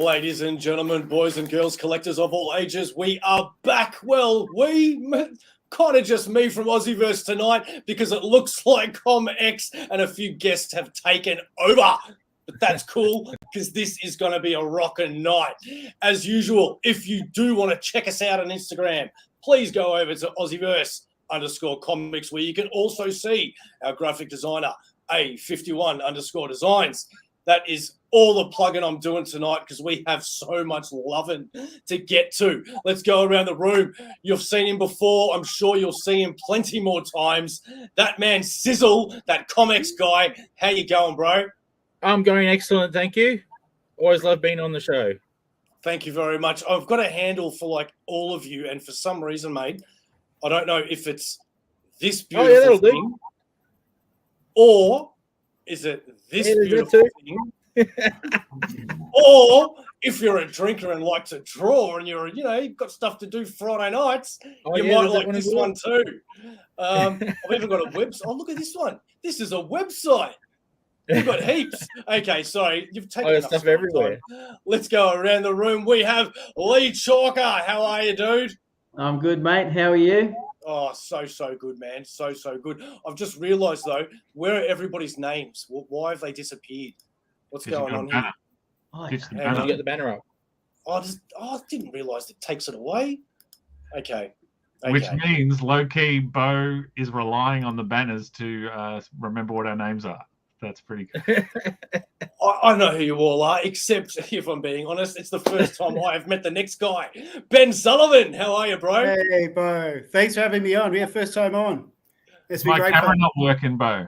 Ladies and gentlemen, boys and girls, collectors of all ages, we are back. Well, kind of just me from AussieVerse tonight because it looks like Comx and a few guests have taken over. But that's cool because this is going to be a rockin' night. As usual, if you do want to check us out on Instagram, please go over to AussieVerse_comics, where you can also see our graphic designer, A51_designs. That is all the plugging I'm doing tonight because we have so much loving to get to. Let's go around the room. You've seen him before. I'm sure you'll see him plenty more times. That man Syddall, that Comx guy. How you going, bro? I'm going excellent, thank you. Always love being on the show. Thank you very much. I've got a handle for like all of you, and for some reason, mate, I don't know if it's this beautiful thing or is it this beautiful thing? Or if you're a drinker and like to draw and you've got stuff to do Friday nights, you might like this one too. I've even got a website. Oh, look at this one. This is a website. You've got heaps. Okay, sorry. You've taken stuff everywhere. Let's go around the room. We have Leigh Chalker. How are you, dude? I'm good, mate. How are you? Oh, so good, man. So good. I've just realised, though, where are everybody's names? Why have they disappeared? What's going on here? Did you get the banner up? I didn't realise it takes it away. Okay. Which means low-key Beau is relying on the banners to remember what our names are. That's pretty good. I know who you all are, except, if I'm being honest, it's the first time I have met the next guy. Ben Sullivan, how are you, bro? Hey, Beau. Thanks for having me on. We have first time on. It's been My great camera fun. not working, Beau.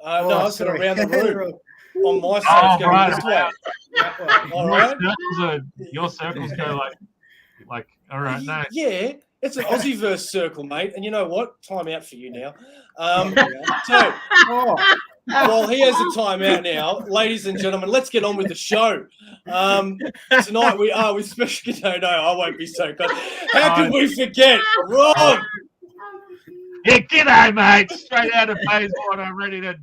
No, I was going around the room. On my side, it's going this way. All right. Your circles go like all right, no. Yeah, it's an AussieVerse circle, mate. And you know what? Time out for you now. While he has a time out now, ladies and gentlemen, let's get on with the show. Tonight we are with special... No, I won't be so good. How can we forget? Rob! Yeah, g'day, mate. Straight out of phase one. I'm ready to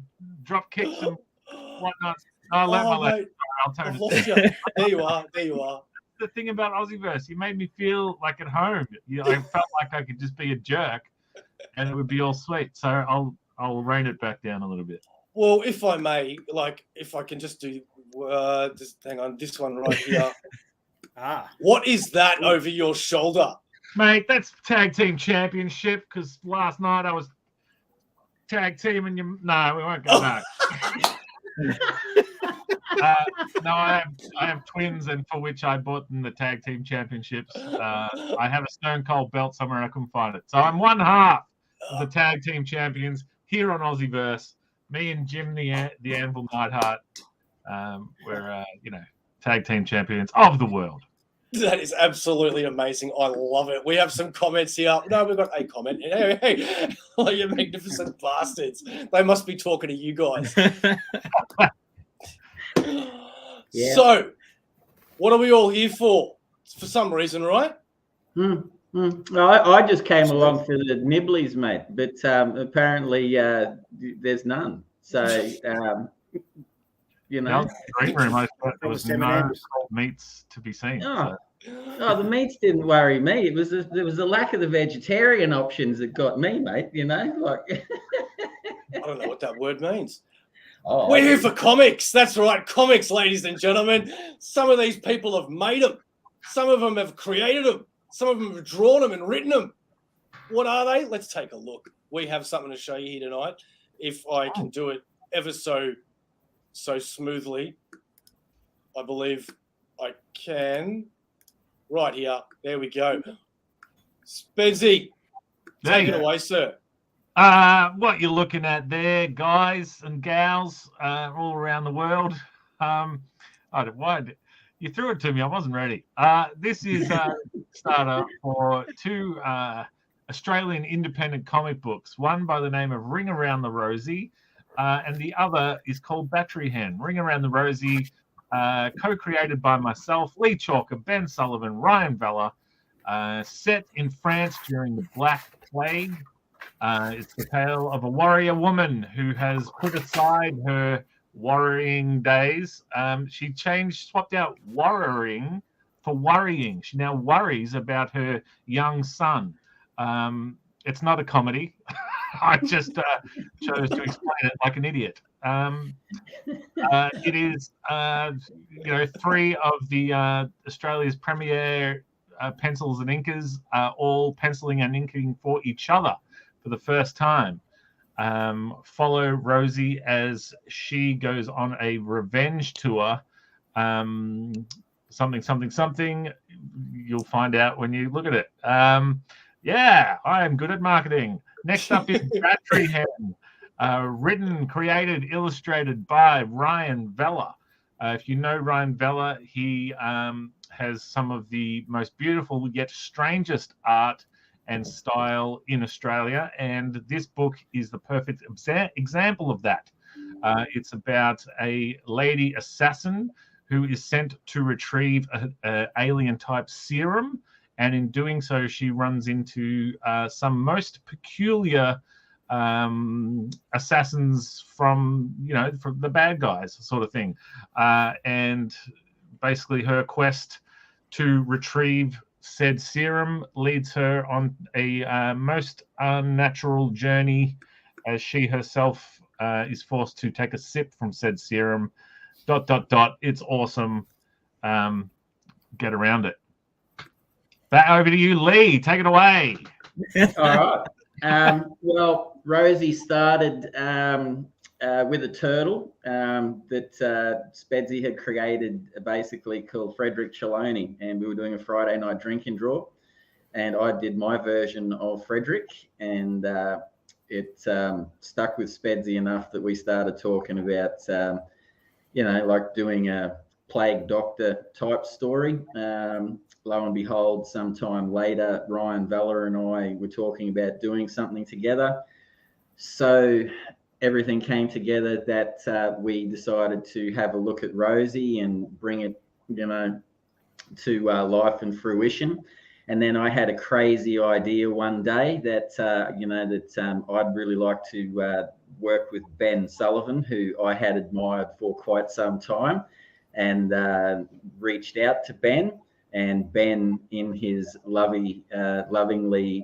drop kicks and whatnot. I'll turn I've lost you. There you are. The thing about AussieVerse, you made me feel like at home. I felt like I could just be a jerk and it would be all sweet. So I'll rein it back down a little bit. Well, if I may, if I can just do, just hang on, this one right here. What is that over your shoulder? Mate, that's tag team championship because last night I was tag teaming you. No, we won't go back. No, I have twins, and for which I bought them the tag team championships. I have a Stone Cold belt somewhere and I couldn't find it. So I'm one half of the tag team champions here on AussieVerse. Me and Jim the Anvil Neidhart, we're tag team champions of the world. That is absolutely amazing. I love it. We have some comments here. No, we've got a comment. Hey, oh, you magnificent bastards. They must be talking to you guys. Yeah. So, what are we all here for? For some reason, right? I just came along for the nibblies, mate, but apparently there's none. So, There was no meats to be seen. Oh, the meats didn't worry me. It was the lack of the vegetarian options that got me, mate. I don't know what that word means. Oh, we're here for comics. That's right, comics, ladies and gentlemen. Some of these people have made them. Some of them have created them. Some of them have drawn them and written them. What are they? Let's take a look. We have something to show you here tonight. If I can do it ever so smoothly, I believe I can. Right here. There we go. Spedsy, take it away, sir. What you're looking at there, guys and gals, all around the world. You threw it to me. I wasn't ready. This is a starter for two Australian independent comic books. One by the name of Ring Around the Rosie, and the other is called Battery Hen. Ring Around the Rosie, co-created by myself, Leigh Chalker, Ben Sullivan, Ryan Vella, set in France during the Black Plague. It's the tale of a warrior woman who has put aside her worrying days, she swapped out worrying for worrying. She now worries about her young son. It's not a comedy. I just chose to explain it like an idiot. It is, 3 of the Australia's premier pencils and inkers all penciling and inking for each other for the first time. Follow Rosie as she goes on a revenge tour. Something. You'll find out when you look at it. Yeah, I am good at marketing. Next up is Battery Hen. Written, created, illustrated by Ryan Vella. If you know Ryan Vella, he has some of the most beautiful yet strangest art and style in Australia, and this book is the perfect example of that. It's about a lady assassin who is sent to retrieve an alien-type serum, and in doing so, she runs into some most peculiar assassins from the bad guys sort of thing, and basically her quest to retrieve said serum leads her on a most unnatural journey as she herself is forced to take a sip from said serum. ... It's awesome. Get around it. Back over to you, Leigh. Take it away. All right. Well, Rosie started with a turtle that Spedsy had created, basically called Frederick Chaloni, and we were doing a Friday night drinking draw, and I did my version of Frederick, and it stuck with Spedsy enough that we started talking about, like doing a plague doctor type story. Lo and behold, sometime later, Ryan Vella and I were talking about doing something together. So everything came together that we decided to have a look at Rosie and bring it, to life and fruition. And then I had a crazy idea one day that, I'd really like to work with Ben Sullivan, who I had admired for quite some time, and reached out to Ben. And Ben, in his lovingly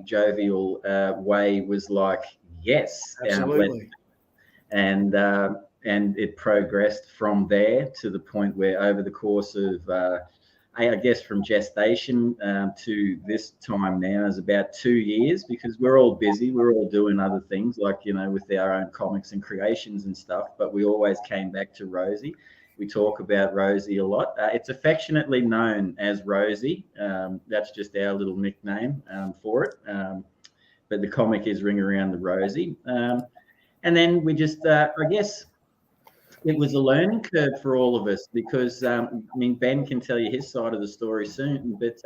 jovial way, was like, yes. Absolutely. And it progressed from there to the point where over the course of, I guess from gestation to this time now is about 2 years, because we're all busy. We're all doing other things like, with our own comics and creations and stuff, but we always came back to Rosie. We talk about Rosie a lot. It's affectionately known as Rosie. That's just our little nickname for it. But the comic is Ring Around the Rosie. And then we just, I guess, it was a learning curve for all of us because, Ben can tell you his side of the story soon, but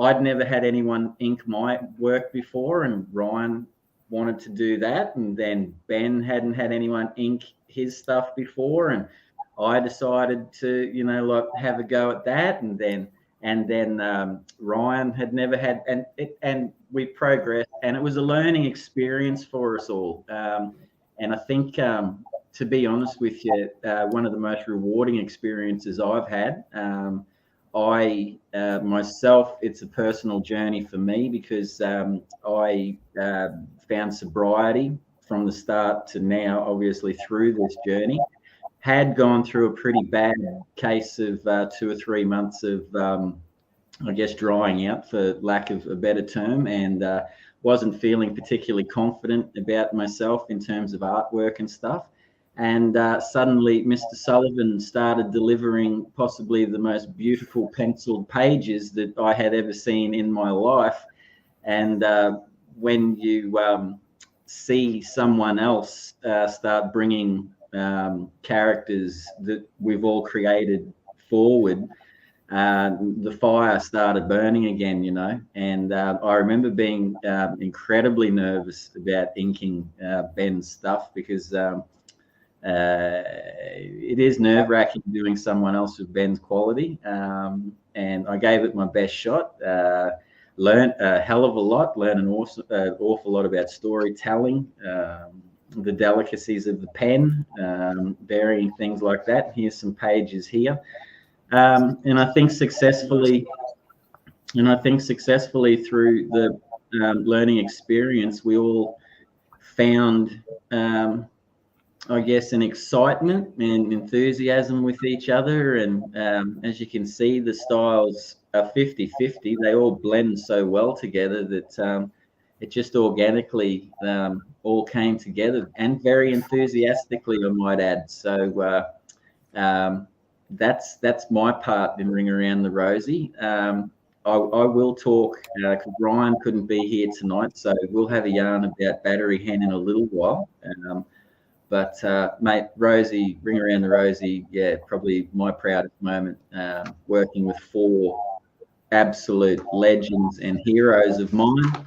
I'd never had anyone ink my work before, and Ryan wanted to do that. And then Ben hadn't had anyone ink his stuff before, and I decided to, have a go at that. And then Ryan had never had, and we progressed, and it was a learning experience for us all. And I think, to be honest with you, one of the most rewarding experiences I've had. I myself, it's a personal journey for me because I found sobriety from the start to now, obviously through this journey. Had gone through a pretty bad case of 2 or 3 months of, I guess, drying out, for lack of a better term, and wasn't feeling particularly confident about myself in terms of artwork and stuff. And suddenly Mr. Sullivan started delivering possibly the most beautiful penciled pages that I had ever seen in my life. And when you see someone else start bringing characters that we've all created forward, the fire started burning again, and I remember being incredibly nervous about inking Ben's stuff because it is nerve-wracking doing someone else with Ben's quality, and I gave it my best shot. Learned a hell of a lot, learned an awful lot about storytelling, the delicacies of the pen, varying things like that. Here's some pages here, and I think successfully through the learning experience, we all found, I guess, an excitement and enthusiasm with each other. And as you can see, the styles are 50-50. They all blend so well together that it just organically all came together, and very enthusiastically, I might add. So that's my part in Ring Around the Rosie. I will talk, because Ryan couldn't be here tonight, so we'll have a yarn about Battery Hen in a little while. But mate, Rosie, Ring Around the Rosie, yeah, probably my proudest moment, working with 4 absolute legends and heroes of mine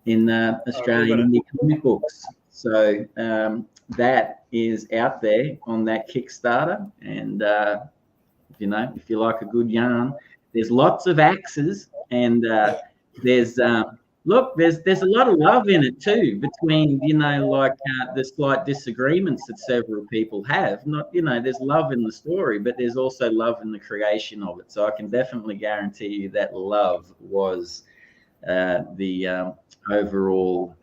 in Australian indie comic books. So that is out there on that Kickstarter, and if you like a good yarn, there's lots of axes, and there's a lot of love in it too, between the slight disagreements that several people have. There's love in the story, but there's also love in the creation of it. So I can definitely guarantee you that love was the overall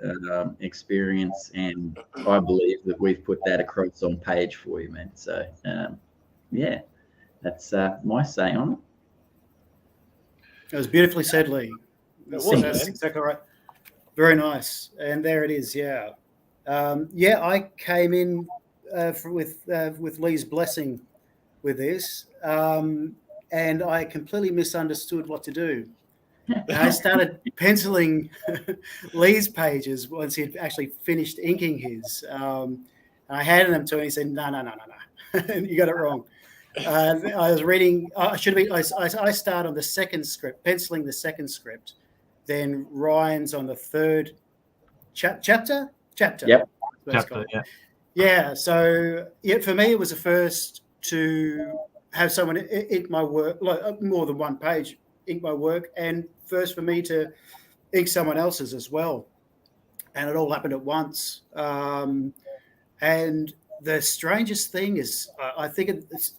experience, and I believe that we've put that across on page for you, man. So yeah, that's my say on it. It was beautifully said, Leigh. That's exactly right. Very nice. And there it is. Yeah. I came in with Leigh's blessing with this, and I completely misunderstood what to do. And I started penciling Leigh's pages once he'd actually finished inking his. I handed them to him, and he said, no. You got it wrong. I was reading. I start on the second script, penciling the second script. Then Ryan's on the third chapter. Yep. Chapter. Yeah. Yeah. So for me, it was a first to have someone ink my work, like more than one page, ink my work, and first for me to ink someone else's as well. And it all happened at once. And the strangest thing is, I think it's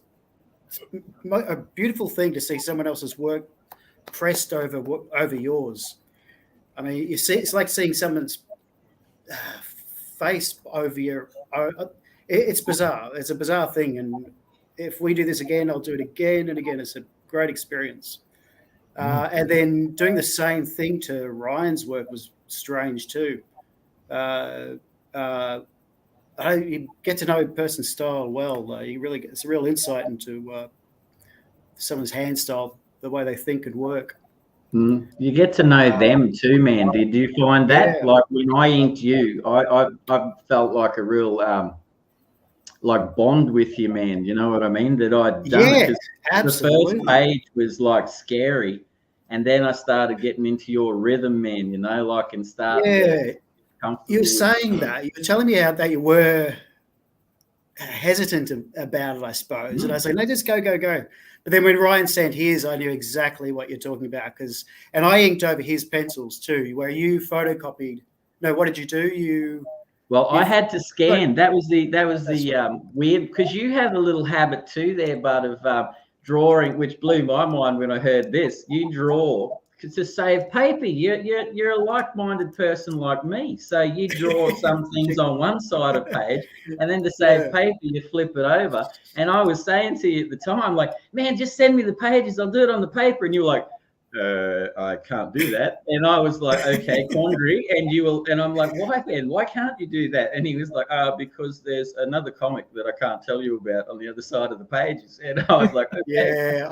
a beautiful thing to see someone else's work pressed over yours. I mean, you see, it's like seeing someone's face over your. It's bizarre. It's a bizarre thing, and if we do this again, I'll do it again and again. It's a great experience. And then doing the same thing to Ryan's work was strange too. You get to know a person's style well. You really it's a real insight into someone's hand style, the way they think and work. You get to know them too, man. Did you find that? Yeah. Like when I inked you, I felt like a real like bond with you, man. You know what I mean? That I'd done it. 'Cause absolutely. the first page was like scary, and then I started getting into your rhythm, man. And started. Yeah. You were saying that. You were telling me that you were hesitant about it, I suppose. And I was like, no, just go. But then when Ryan sent his, I knew exactly what you're talking about. And I inked over his pencils too, where you photocopied. No, what did you do? I had to scan. That was the weird, because you have a little habit too there, Bud, of drawing, which blew my mind when I heard this. You draw to save paper. You're a like-minded person like me, so you draw some things on one side of page, and then to save paper you flip it over. And I was saying to you at the time, like, man, just send me the pages, I'll do it on the paper. And you were like, I can't do that. And I was like, okay, quandary. And I'm like, why then? Why can't you do that? And he was like, because there's another comic that I can't tell you about on the other side of the pages. And I was like, okay. Yeah,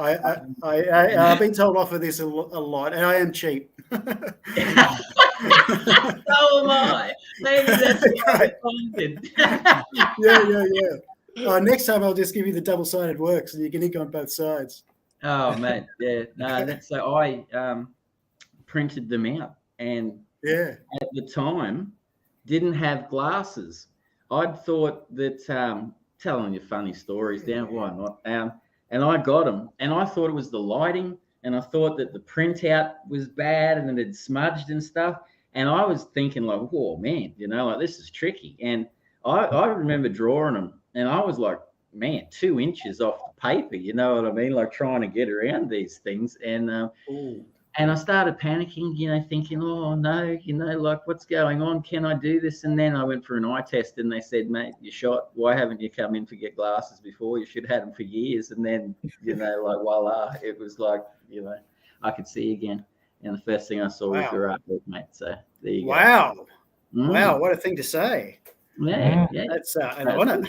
I've been told off for this a lot, and I am cheap. So am I. Maybe that's what I Yeah. Next time I'll just give you the double-sided works, and you can ink on both sides. Oh, mate, yeah. No, that's so I printed them out, and at the time didn't have glasses. I'd thought that telling you funny stories down, why not? And I got them, and I thought it was the lighting, and I thought that the printout was bad and it had smudged and stuff. And I was thinking like, whoa, man, like this is tricky. And I remember drawing them, and I was like, man, 2 inches off the paper. You know what I mean? Like trying to get around these things, and I started panicking, thinking, oh no, like what's going on? Can I do this? And then I went for an eye test, and they said, mate, you're shot. Why haven't you come in to get glasses before? You should have had them for years. And then, like voila, it was like, I could see again. And the first thing I saw was your artwork, mate. So there you go. Wow, what a thing to say. Yeah. That's an honour.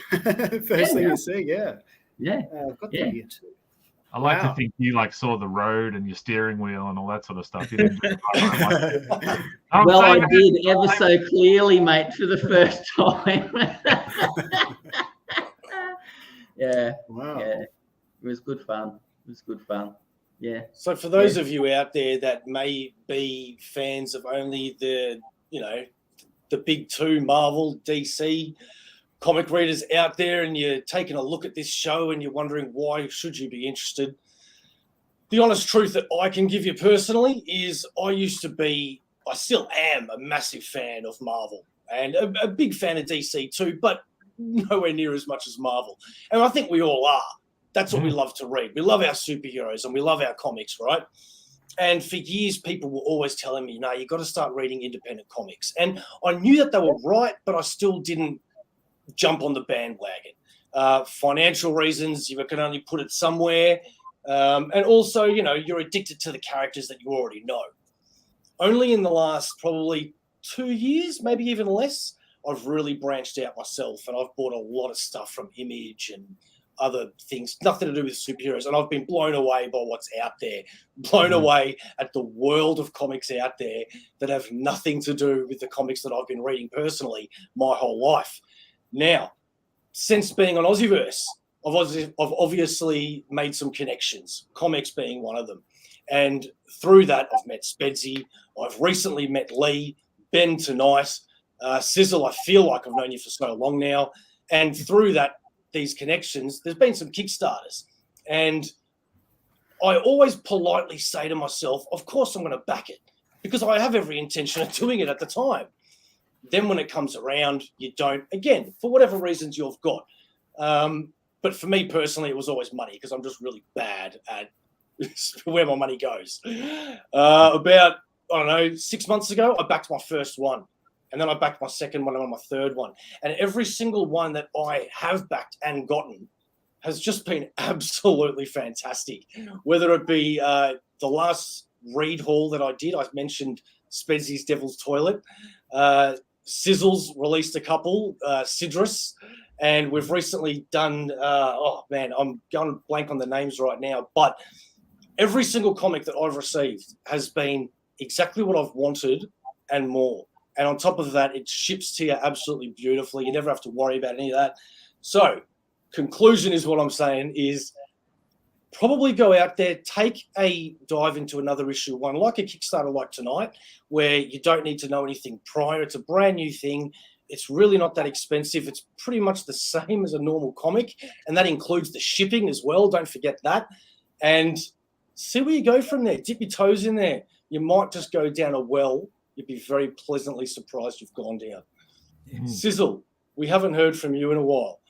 First thing you see, yeah. I've got that here too. I like to think you like saw the road and your steering wheel and all that sort of stuff. You didn't well, I did ever so clearly, mate, for the first time. Yeah. Wow. Yeah. It was good fun. Yeah. So for those of you out there that may be fans of only the big two, Marvel, DC comic readers out there, and you're taking a look at this show and you're wondering why should you be interested, the honest truth that I can give you personally is I still am a massive fan of Marvel and a big fan of DC too, but nowhere near as much as Marvel. And I think we all are. That's what we love to read. We love our superheroes and we love our comics, right? And for years, people were always telling me, no, you've got to start reading independent comics. And I knew that they were right, but I still didn't jump on the bandwagon. Financial reasons, you can only put it somewhere. And also, you're addicted to the characters that you already know. Only in the last probably 2 years, maybe even less, I've really branched out myself, and I've bought a lot of stuff from Image and other things, nothing to do with superheroes. And I've been blown away by what's out there, blown away at the world of comics out there that have nothing to do with the comics that I've been reading personally my whole life. Now, since being on AussieVerse, I've obviously made some connections, comics being one of them. And through that, I've met Spedsy. I've recently met Leigh, Ben tonight, Syddall. I feel like I've known you for so long now. And through that, these connections, there's been some Kickstarters. And I always politely say to myself, of course I'm going to back it, because I have every intention of doing it at the time. Then when it comes around, you don't, again, for whatever reasons you've got. But for me personally, it was always money, because I'm just really bad at where my money goes. About, 6 months ago, I backed my first one. And then I backed my second one and my third one. And every single one that I have backed and gotten has just been absolutely fantastic. Whether it be the last read haul that I did, I mentioned Spedsy's Devil's Toilet. Sizzle's released a couple, Sidrus. And we've recently done, I'm going blank on the names right now. But every single comic that I've received has been exactly what I've wanted and more. And on top of that, it ships to you absolutely beautifully. You never have to worry about any of that. So, conclusion is what I'm saying is probably go out there, take a dive into another issue one, like a Kickstarter like tonight, where you don't need to know anything prior. It's a brand new thing. It's really not that expensive. It's pretty much the same as a normal comic, and that includes the shipping as well. Don't forget that. And see where you go from there. Dip your toes in there. You might just go down a well. You'd be very pleasantly surprised you've gone down. Syddall, we haven't heard from you in a while.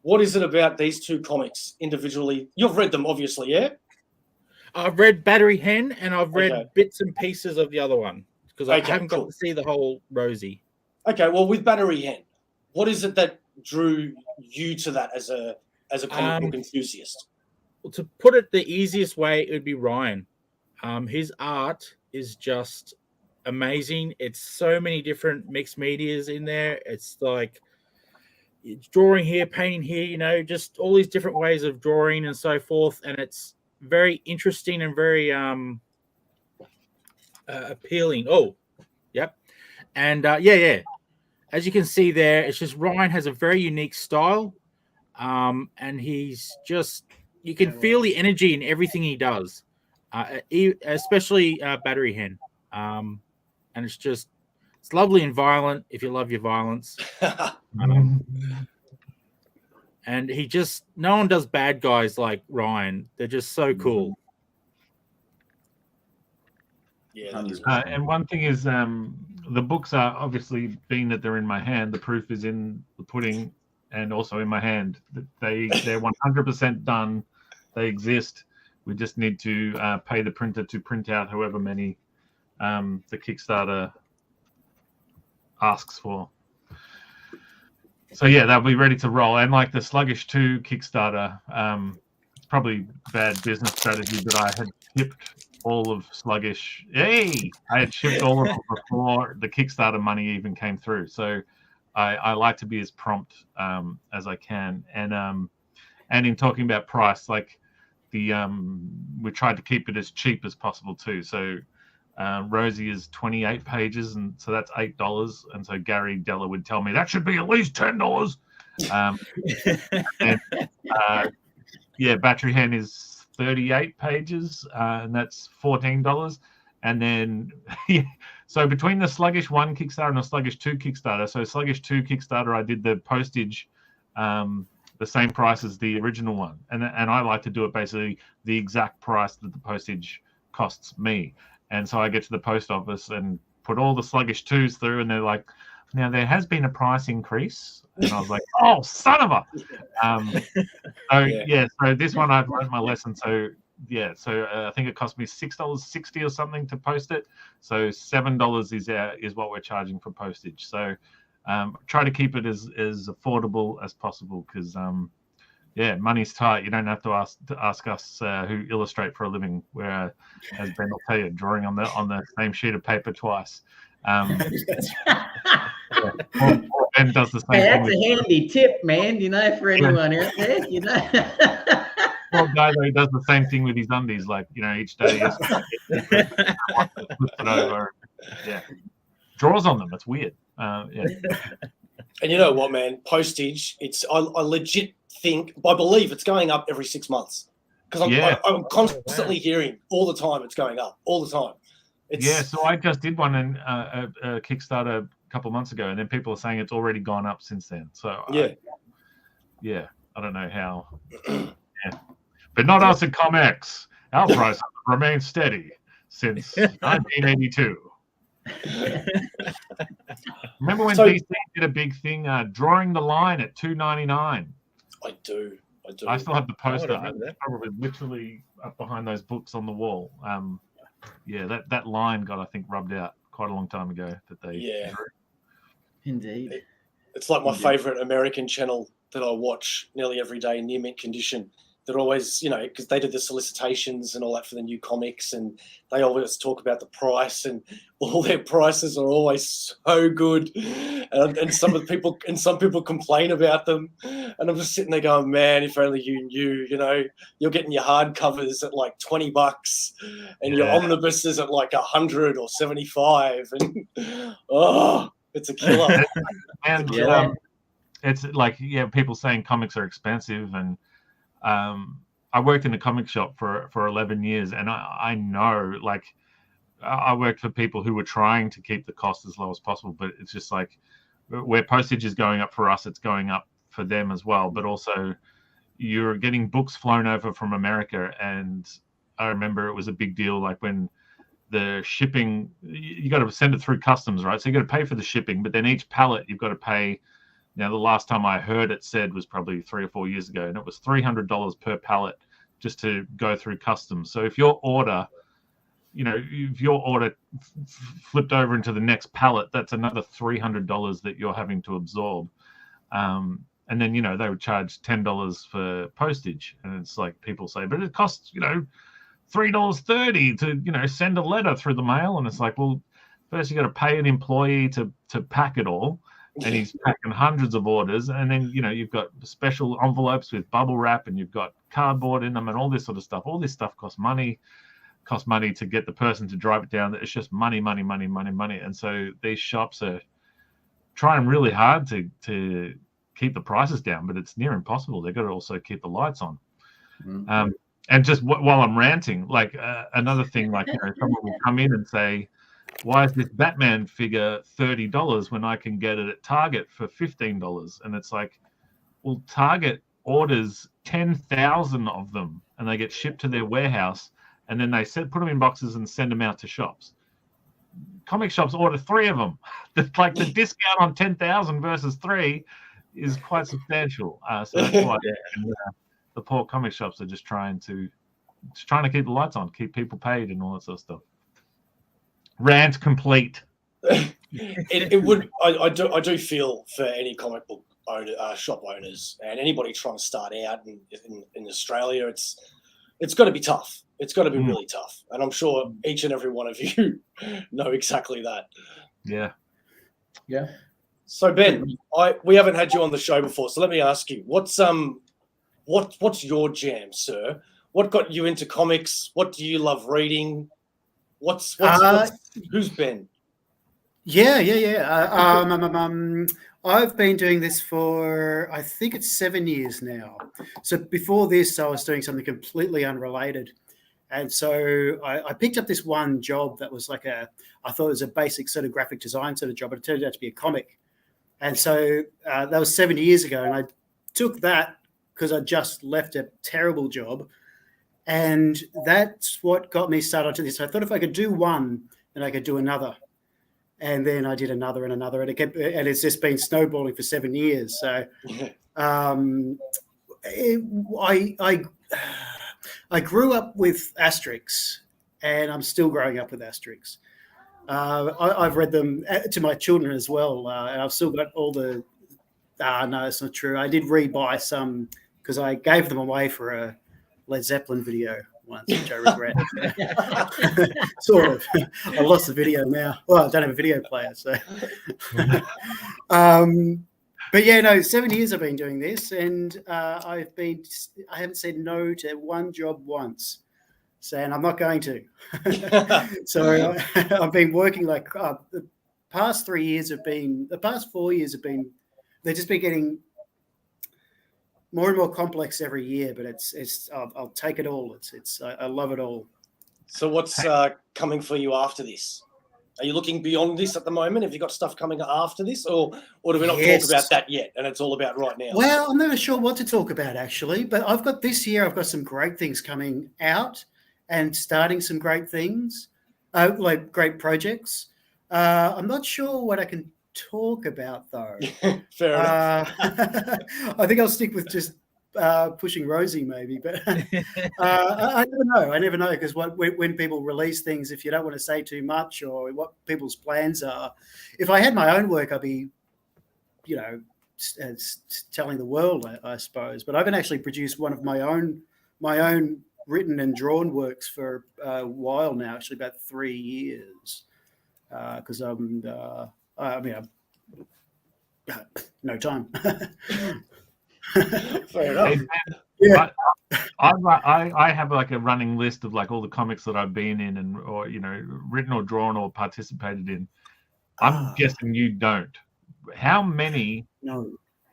What is it about these two comics individually? You've read them, obviously, yeah? I've read Battery Hen, and I've read bits and pieces of the other one, because I haven't got to see the whole Rosie. Okay, well, with Battery Hen, what is it that drew you to that as a comic book enthusiast? Well, to put it the easiest way, it would be Ryan. His art is just amazing. It's so many different mixed medias in there. It's like it's drawing here, painting here, just all these different ways of drawing and so forth. And it's very interesting and very appealing. Oh, yep. And as you can see there, it's just Ryan has a very unique style. And he's just, you can feel the energy in everything he does, especially Battery Hen. And it's lovely and violent if you love your violence. And no one does bad guys like Ryan. They're just so cool. Yeah. And one thing is, the books are obviously, being that they're in my hand, the proof is in the pudding and also in my hand. They're 100% done. They exist. We just need to pay the printer to print out however many the Kickstarter asks for. So yeah, they'll be ready to roll. And like the Sluggish 2 Kickstarter, it's probably bad business strategy, but I had shipped all of Sluggish. I had shipped all of them before the Kickstarter money even came through. So I like to be as prompt as I can. And in talking about price, like we tried to keep it as cheap as possible too. So Rosie is 28 pages, and so that's $8. And so Gary Della would tell me that should be at least $10. Battery Hen is 38 pages, and that's $14. And then so between the Sluggish 1 Kickstarter and the Sluggish 2 Kickstarter, so Sluggish 2 Kickstarter, I did the postage the same price as the original one, and I like to do it basically the exact price that the postage costs me. And so I get to the post office and put all the Sluggish 2s through, and they're like, now there has been a price increase. And I was like, oh, son of a. So this one I've learned my lesson. So I think it cost me $6.60 or something to post it. So $7 is what we're charging for postage. So try to keep it as affordable as possible, because money's tight. You don't have to ask us who illustrate for a living. Where, as Ben will tell you, drawing on the same sheet of paper twice. Ben does the same. Hey, that's a handy tip, man. For anyone out there, Well, guy though, he does the same thing with his undies. Like each day, he flips it over. Yeah, draws on them. It's weird. And you know what, man? Postage. I legit I believe it's going up every 6 months, because I'm constantly hearing all the time it's going up all the time. So I just did one in a Kickstarter a couple of months ago, and then people are saying it's already gone up since then. So I don't know how. But not us at Comx. Our prices remain steady since 1982. Remember when DC did a big thing, drawing the line at $2.99? I do. I still have the poster. It's probably literally up behind those books on the wall. That line got, I think, rubbed out quite a long time ago. That they drew. Indeed. It's like my favorite American channel that I watch nearly every day, Near Mint Condition. They're always, because they did the solicitations and all that for the new comics, and they always talk about the price, and all their prices are always so good. And some people complain about them, and I'm just sitting there going, man, if only you knew, you're getting your hardcovers at like $20, and your omnibuses at like 100 or 75, and it's a killer. And it's like people saying comics are expensive, and I worked in a comic shop for 11 years, and I know, like, I worked for people who were trying to keep the cost as low as possible, but it's just like, where postage is going up for us, it's going up for them as well. But also, you're getting books flown over from America, and I remember it was a big deal, like when the shipping, you got to send it through customs, right? So you got to pay for the shipping, but then each pallet you've got to pay. Now, the last time I heard it said was probably 3 or 4 years ago, and it was $300 per pallet just to go through customs. So if your order, flipped over into the next pallet, that's another $300 that you're having to absorb. And then, they would charge $10 for postage. And it's like people say, but it costs, $3.30 to, send a letter through the mail. And it's like, well, first you got to pay an employee to pack it all. And he's packing hundreds of orders, and then you've got special envelopes with bubble wrap, and you've got cardboard in them, and all this sort of stuff. All this stuff costs money to get the person to drive it down. It's just money. And so these shops are trying really hard to keep the prices down, but it's near impossible. They've got to also keep the lights on. Mm-hmm. And just while I'm ranting, like another thing, like someone will come in and say, why is this Batman figure $30 when I can get it at Target for $15? And it's like, well, Target orders 10,000 of them, and they get shipped to their warehouse, and then they put them in boxes and send them out to shops. comic shops order 3 of them. Like the discount on 10,000 versus 3 is quite substantial. So that's why the poor comic shops are just trying to keep the lights on, keep people paid, and all that sort of stuff. Rant complete. It would. I do feel for any comic book shop owners and anybody trying to start out in Australia. It's got to be tough. It's got to be really tough, and I'm sure each and every one of you know exactly that. Yeah. So Ben, we haven't had you on the show before, so let me ask you, what's your jam, sir? What got you into comics? What do you love reading? Who's Ben? I've been doing this for, I think it's 7 years now. So before this, I was doing something completely unrelated. And so I picked up this one job that was like I thought it was a basic sort of graphic design sort of job, but it turned out to be a comic. And so that was 7 years ago. And I took that because I just left a terrible job. And that's what got me started onto this. I thought if I could do one, then I could do another. And then I did another and another, and it's just been snowballing for 7 years. So, I grew up with Asterix, and I'm still growing up with Asterix. I've read them to my children as well, and I've still got all the. No, it's not true. I did rebuy some because I gave them away for a Led Zeppelin video once, which I regret. Sort of. I lost the video now. Well, I don't have a video player, so. But yeah, no, 7 years I've been doing this, and I haven't said no to one job once, saying I'm not going to. So I've been working like the past 4 years have been, they've just been getting more and more complex every year, but I'll take it all. I love it all. So what's coming for you after this? Are you looking beyond this at the moment? Have you got stuff coming after this, or do we not talk about that yet? And it's all about right now. Well, I'm never sure what to talk about actually, but I've got some great things coming out and starting some great things, like great projects. I'm not sure what I can talk about though. Fair enough. I think I'll stick with just pushing Rosie maybe, but I never know because when people release things, if you don't want to say too much or what people's plans are, if I had my own work, I'd be, telling the world, I suppose. But I haven't actually produced one of my own written and drawn works for a while now, actually about 3 years, because no time. Fair enough. Yeah. I have like a running list of like all the comics that I've been in and or written or drawn or participated in. I'm guessing you don't. How many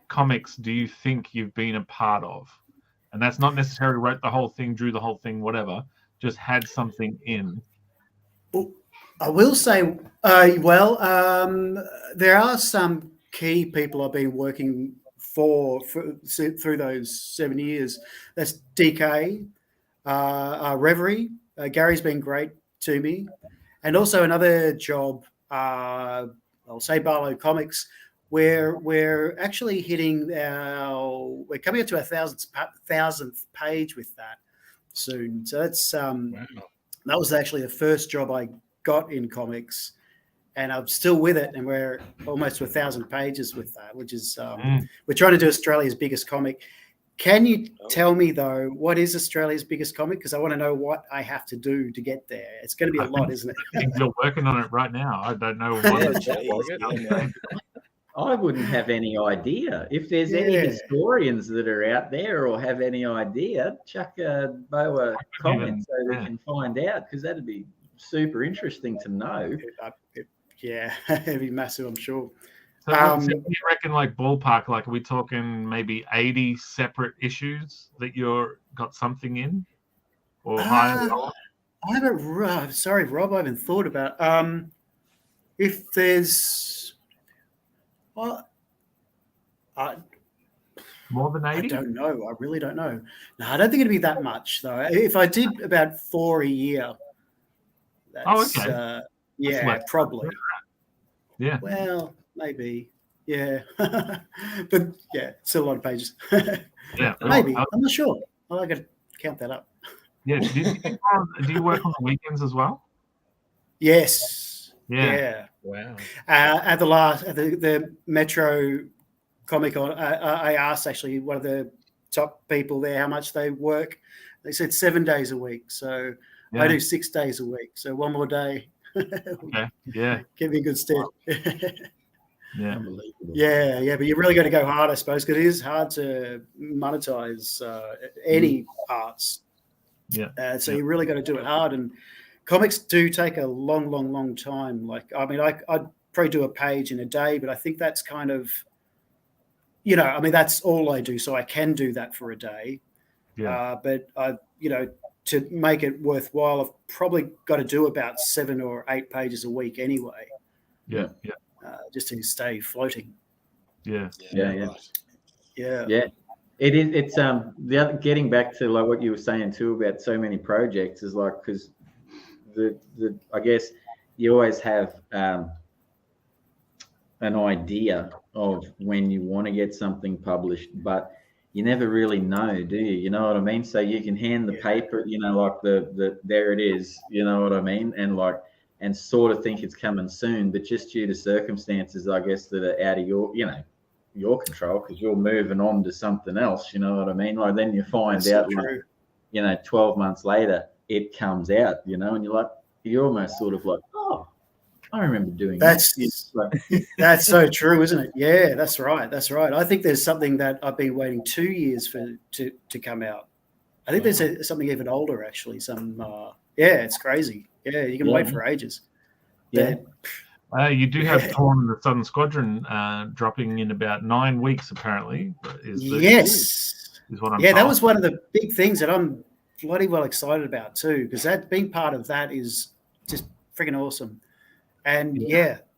comics do you think you've been a part of? And that's not necessarily wrote the whole thing, drew the whole thing, whatever. Just had something in. I will say, there are some key people I've been working for through those 7 years. That's DK, Reverie. Gary's been great to me. And also another job, I'll say Barlow Comics, where we're actually we're coming up to our thousandth page with that soon. So that's that was actually the first job I got in comics, and I'm still with it, and we're almost to 1,000 pages with that, which is we're trying to do Australia's biggest comic. Can you tell me though, what is Australia's biggest comic? Because I want to know what I have to do to get there. It's going to be a lot, isn't it? I think you're working on it right now. I don't know what I wouldn't have any idea. If there's any historians that are out there or have any idea, chuck a comment so we can find out, because that'd be super interesting to know. It'd be massive, I'm sure. So you reckon, like ballpark, like are we talking maybe 80 separate issues that you're got something in, or higher? I haven't. Sorry, Rob, I haven't thought about. If there's, more than 80? I don't know. I really don't know. No, I don't think it'd be that much though. If I did about 4 a year. That's, okay. Yeah, like- probably. Yeah. Well, maybe. Yeah. But yeah, still a lot of pages. Yeah. Maybe. I'm not sure. I got to count that up. Yeah. Do you work on the weekends as well? Yes. Yeah. Yeah. Wow. At the Metro Comic Con, I asked actually one of the top people there how much they work. They said 7 days a week. So Yeah. I do 6 days a week. So one more day. Okay. Yeah. Get me in good stead. Yeah. Unbelievable. Yeah. But you really got to go hard, I suppose, because it is hard to monetize any arts. Yeah. So you really got to do it hard. And comics do take a long time. Like, I mean, I'd probably do a page in a day, but I think that's kind of, that's all I do. So I can do that for a day. Yeah. But to make it worthwhile, I've probably got to do about 7 or 8 pages a week anyway. Yeah. Yeah. Just to stay floating. Yeah. Yeah. Right. Yeah. Yeah. It is. It's the other, getting back to like what you were saying too about so many projects is like, because the I guess you always have an idea of when you want to get something published, but you never really know, do you? You know what I mean? So you can hand the paper, like the there it is, you know what I mean? And sort of think it's coming soon, but just due to circumstances, I guess, that are out of your control, because you're moving on to something else, you know what I mean? Like then you find That's out, so like, 12 months later, it comes out, and you're almost sort of like, oh, I remember doing That's that. that's so true, isn't it? Yeah, that's right. I think there's something that I've been waiting 2 years for to come out. I think there's something even older, actually. It's crazy. Yeah, you can wait for ages. Yeah. You do have Torn and the Southern Squadron dropping in about 9 weeks, apparently. Is what I'm that told. was one of the big things that I'm bloody well excited about too, because that being part of that is just freaking awesome. And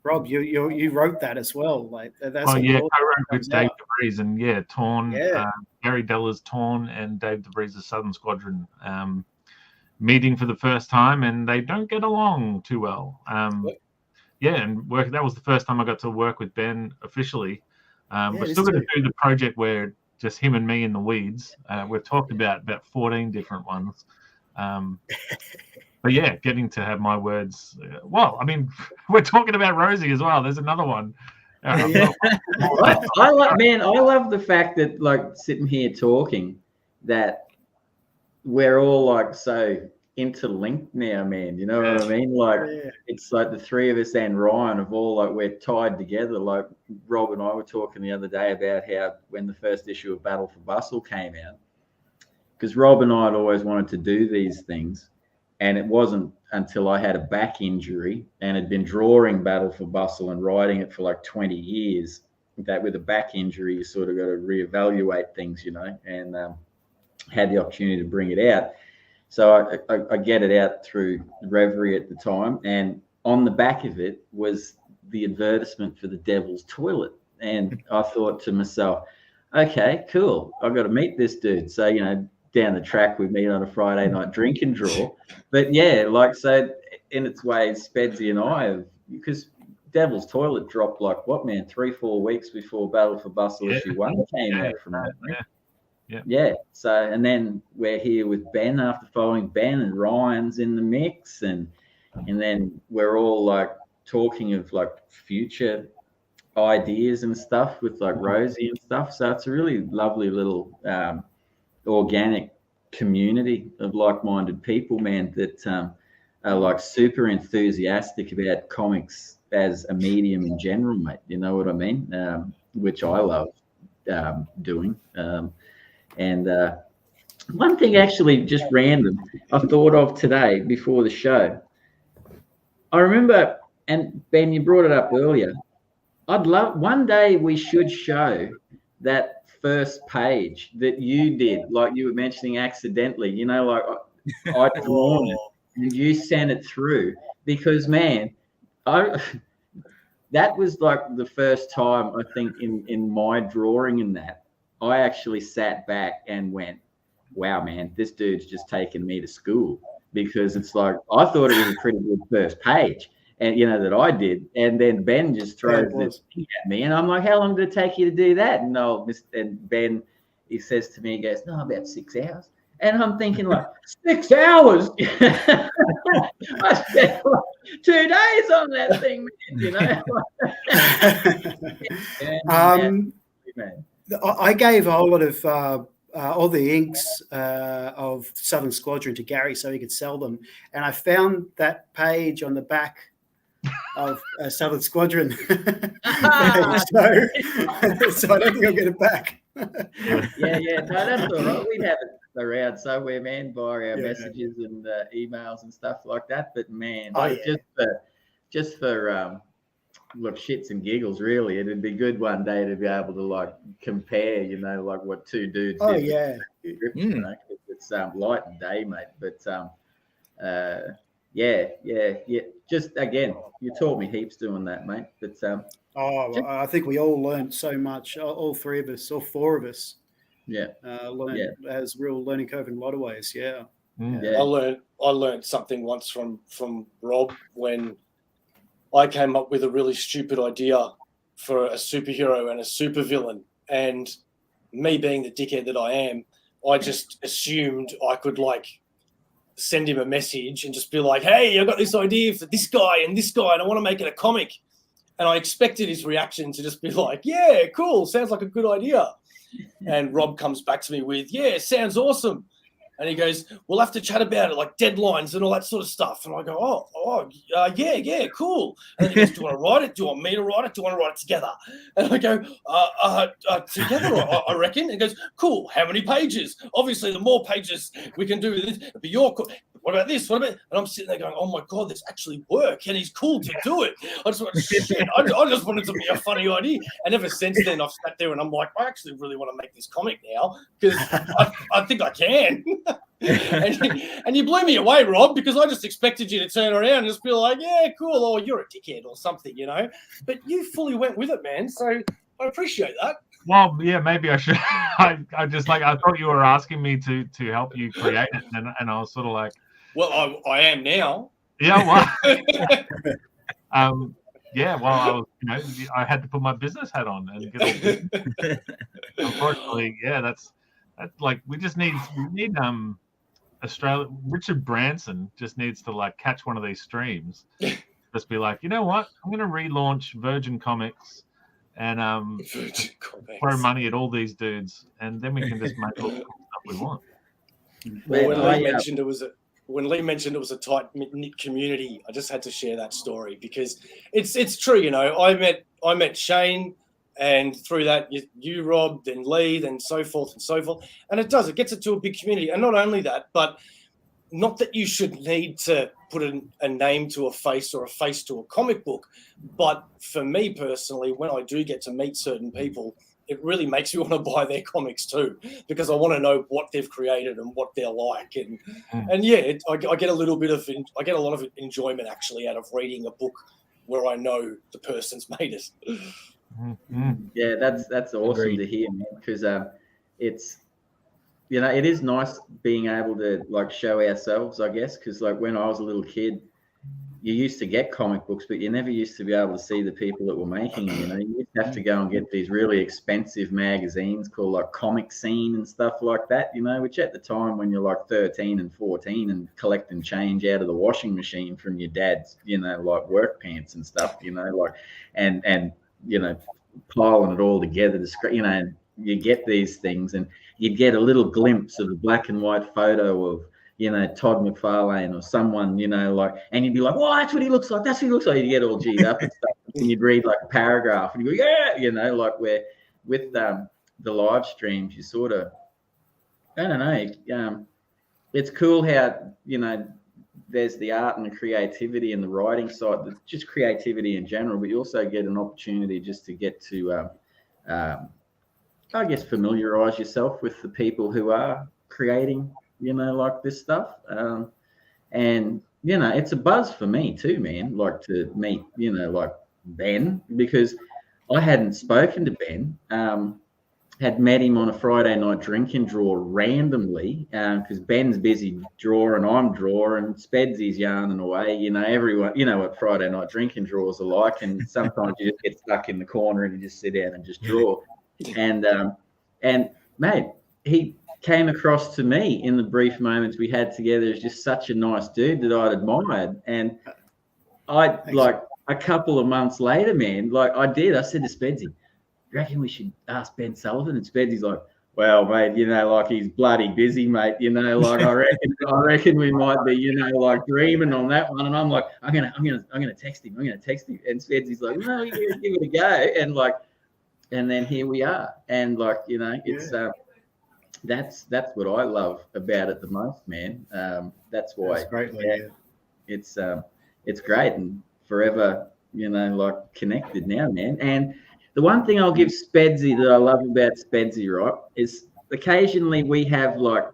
Rob, you wrote that as well. Like that's I wrote with comes Dave out. DeVries and Torn. Yeah. Gary Della's Torn and Dave DeVries' Southern Squadron meeting for the first time, and they don't get along too well. That was the first time I got to work with Ben officially. We're still going to do the project where just him and me in the weeds. We've talked about 14 different ones. But yeah, getting to have my words. We're talking about Rosie as well. There's another one. I love the fact that, like, sitting here talking, that we're all like so interlinked now, man. You know what I mean? Like, it's like the three of us and Ryan have all, like, we're tied together. Like Rob and I were talking the other day about how when the first issue of Battle for Bustle came out, because Rob and I had always wanted to do these things, and it wasn't until I had a back injury and had been drawing Battle for Bustle and writing it for like 20 years that with a back injury you sort of got to reevaluate things, and had the opportunity to bring it out. So I get it out through Reverie at the time, and on the back of it was the advertisement for the Devil's Toilet. And I thought to myself, okay, cool, I've got to meet this dude. So, down the track we meet on a Friday night drink and draw. But so in its way, Spedsy and I have, because Devil's Toilet dropped 3-4 weeks before Battle for Bustle issue 1 came out from that. Yeah. So, and then we're here with Ben after following Ben, and Ryan's in the mix, and then we're all like talking of like future ideas and stuff with like Rosie and stuff. So it's a really lovely little organic community of like-minded people, man, that are like super enthusiastic about comics as a medium in general, mate. You know what I mean? Which I love doing. And one thing, actually, just random, I thought of today before the show. I remember, and Ben, you brought it up earlier. I'd love, one day we should show that first page that you did, like you were mentioning accidentally, like I'd drawn it and you sent it through, because, man, that was like the first time I think in my drawing in that I actually sat back and went, wow, man, this dude's just taken me to school, because it's like I thought it was a pretty good first page. and that I did. And then Ben just throws this thing at me, and I'm like, "How long did it take you to do that?" And Ben, he says to me, he goes, "No, about 6 hours." And I'm thinking, like, 6 hours? I spent like 2 days on that thing, man. I gave a whole lot of all the inks of Southern Squadron to Gary so he could sell them. And I found that page on the back of Southern Squadron. So I don't think I'll get it back. Yeah. No, that's all right. We'd have it around somewhere, man, via our messages and emails and stuff like that. But man, just for look, shits and giggles, really, it'd be good one day to be able to like compare, like what two dudes did. Yeah. It's light and day, mate. But yeah. Just again, you taught me heaps doing that, mate. But I think we all learned so much. All three of us, all four of us. Learned as real learning curve in a lot of ways. Yeah. I learned something once from Rob when I came up with a really stupid idea for a superhero and a supervillain, and me being the dickhead that I am, I just assumed I could like send him a message and just be like, "Hey, I got this idea for this guy, and I want to make it a comic." And I expected his reaction to just be like, "Yeah, cool, sounds like a good idea." And Rob comes back to me with, "Yeah, sounds awesome." And he goes, "We'll have to chat about it, like deadlines and all that sort of stuff." And I go, yeah, cool. And then he goes, "Do you want to write it? Do you want me to write it? Do you want to write it together?" And I go, together, I reckon. And he goes, "Cool. How many pages? Obviously, the more pages we can do with it, it'll be your what about this? What about?" And I'm sitting there going, "Oh my God, this actually work. And he's cool to do it." I just went, shit, I just wanted it to be a funny idea. And ever since then, I've sat there and I'm like, I actually really want to make this comic now because I think I can. and you blew me away, Rob, because I just expected you to turn around and just be like, "Yeah, cool," or "You're a dickhead," or something, But you fully went with it, man. So I appreciate that. Well, yeah, maybe I should. I thought you were asking me to help you create it, and I was sort of like, well, I am now. Yeah, well, yeah, well, I was, I had to put my business hat on and get all. Unfortunately, yeah, that's like we need Australia. Richard Branson just needs to like catch one of these streams, just be like, "You know what? I'm going to relaunch Virgin Comics and throw money at all these dudes, and then we can just make all the stuff we want." Well, when Leigh mentioned it was a tight knit community, I just had to share that story because it's true. I met Shane, and through that you Rob, then Leigh, then so forth and so forth, and it gets it to a big community. And not only that, but not that you should need to put a name to a face or a face to a comic book, but for me personally, when I do get to meet certain people, it really makes me want to buy their comics too, because I want to know what they've created and what they're like. And yeah, I get a lot of enjoyment actually out of reading a book where I know the person's made it. Yeah, that's awesome to hear, man, because it's, it is nice being able to like show ourselves, I guess, because like when I was a little kid, you used to get comic books, but you never used to be able to see the people that were making them. You used to have to go and get these really expensive magazines called like Comic Scene and stuff like that, which at the time when you're like 13 and 14 and collecting change out of the washing machine from your dad's, like work pants and stuff, like, and piling it all together to, you get these things and you'd get a little glimpse of a black and white photo of, Todd McFarlane or someone, like, and you'd be like, "Well, that's what he looks like. That's what he looks like." You get all G'd up and stuff, and you'd read like a paragraph, and you go, "Yeah," like where with the live streams, you sort of, I don't know, it's cool how there's the art and the creativity and the writing side, just creativity in general, but you also get an opportunity just to get to, I guess, familiarize yourself with the people who are creating. Like this stuff. And, it's a buzz for me too, man, like to meet, like Ben, because I hadn't spoken to Ben. had met him on a Friday night drinking draw randomly because Ben's busy drawing, I'm drawing, Spedsy's yarning away. You know, everyone, you know what Friday night drinking draws are like, and sometimes you just get stuck in the corner and you just sit down and just draw. And mate, he came across to me in the brief moments we had together as just such a nice dude that I'd admired. And like a couple of months later, man, like I said to Spedsy, you reckon we should ask Ben Sullivan? And Spedsy's like, well, mate, you know, like he's bloody busy, mate. You know, like I reckon we might be, you know, like dreaming on that one. And I'm like, I'm gonna text him. And Spedsy's like, no, you give it a go. And then here we are. And like, you know, it's that's what I love about it the most, man. That's why. That's great, it's great and forever, you know, like connected now, man. And the one thing I'll give Spedsy that I love about Spedsy, right, is occasionally we have like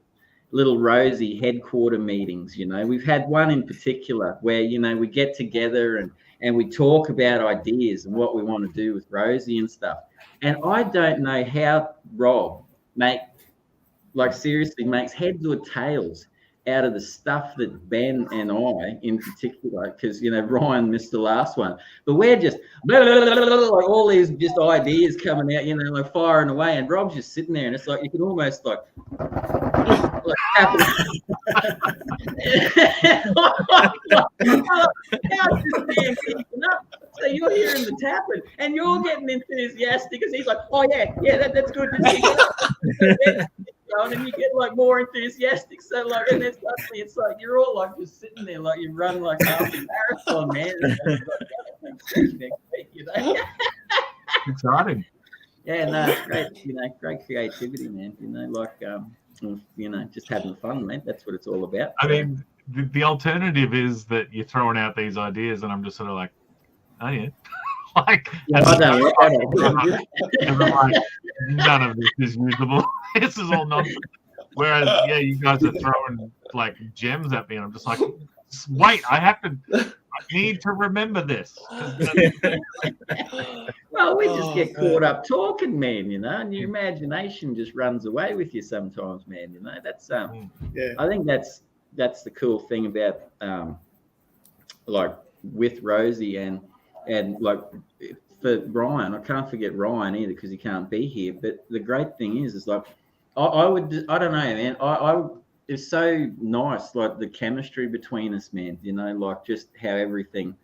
little Rosie headquarter meetings, you know. We've had one in particular where, you know, we get together and we talk about ideas and what we want to do with Rosie and stuff. And I don't know how Rob seriously makes heads or tails out of the stuff that Ben and I in particular, because, you know, Ryan missed the last one, but we're just blah, blah, blah, blah, blah, like all these just ideas coming out, you know, like firing away, and Rob's just sitting there, and it's like you can almost like tap so you're hearing the tapping and you're getting enthusiastic because he's like, oh yeah, that's good. And you get like more enthusiastic. So like, and then suddenly it's like you're all like just sitting there like you run like half a marathon, man. You know? Exciting. Yeah, no, it's great. You know, great creativity, man. You know, like you know, just having fun, man. That's what it's all about. I mean, the alternative is that you're throwing out these ideas, and I'm just sort of like, oh yeah. Like, I don't like, none of this is usable. This is all nonsense. Whereas, yeah, you guys are throwing like gems at me, and I'm just like, wait, I need to remember this. Well, we just get caught up talking, man, you know, and your imagination just runs away with you sometimes, man. You know, that's I think that's the cool thing about like with Rosie and like for Ryan, I can't forget Ryan either because he can't be here. But the great thing is like I don't know, man. It's so nice, like the chemistry between us, man. You know, like just how everything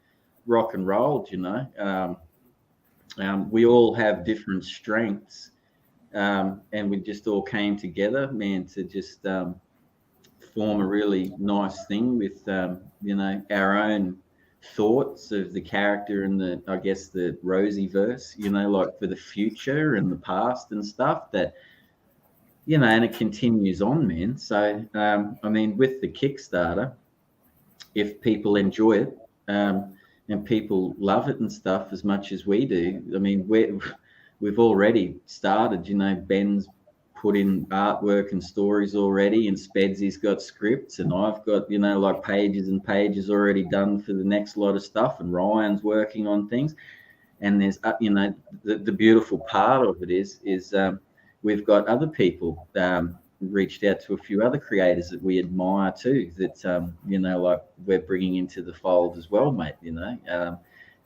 rock and rolled. You know, we all have different strengths, and we just all came together, man, to just form a really nice thing with you know, our own thoughts of the character and the AussieVerse, you know, like for the future and the past and stuff that, you know, and it continues on, man. So I mean, with the Kickstarter, if people enjoy it and people love it and stuff as much as we do, I mean, we've already started, you know. Ben's put in artwork and stories already, and Spedsy's got scripts, and I've got, you know, like pages and pages already done for the next lot of stuff, and Ryan's working on things. And there's you know, the beautiful part of it is we've got other people reached out to a few other creators that we admire too, that you know, like we're bringing into the fold as well, mate, you know,